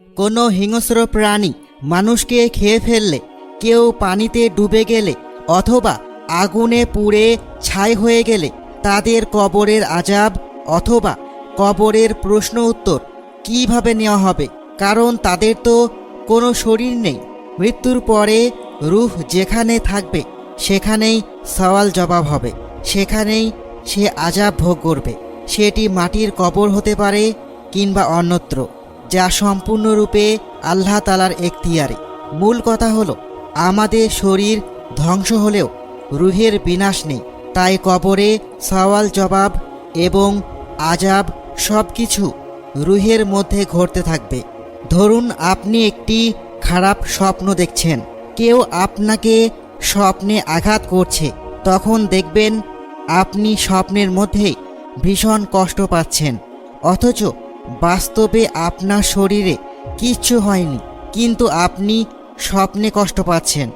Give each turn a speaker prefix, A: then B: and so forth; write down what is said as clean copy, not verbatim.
A: কোনো হিংস্র প্রাণী মানুষকে খেয়ে ফেললে, কেউ পানিতে ডুবে গেলে অথবা আগুনে পুড়ে ছাই হয়ে গেলে তাদের কবরের আযাব অথবা কবরের প্রশ্ন উত্তর কীভাবে নেওয়া হবে? কারণ তাদের তো কোনো শরীর নেই। মৃত্যুর পরে রূহ যেখানে থাকবে সেখানেই সওয়াল জবাব হবে, সেখানেই সে আযাব ভোগ করবে। সেটি মাটির কবর হতে পারে কিংবা অন্যত্র, যা সম্পূর্ণরূপে আল্লাহ তাআলার এখতিয়ারে। মূল কথা হলো, আমাদের শরীর ধ্বংস হলেও রুহের বিনাশ নেই। তাই কবরে সওয়াল জবাব এবং আযাব সব কিছু রুহের মধ্যে ঘটতে থাকবে। ধরুন আপনি একটি খারাপ স্বপ্ন দেখছেন, কেউ আপনাকে স্বপ্নে আঘাত করছে, তখন দেখবেন আপনি স্বপ্নের মধ্যেই ভীষণ কষ্ট পাচ্ছেন, অথচ বাস্তবে আপনার শরীরে কিচ্ছু হয়নি, কিন্তু আপনি স্বপ্নে কষ্ট পাচ্ছেন।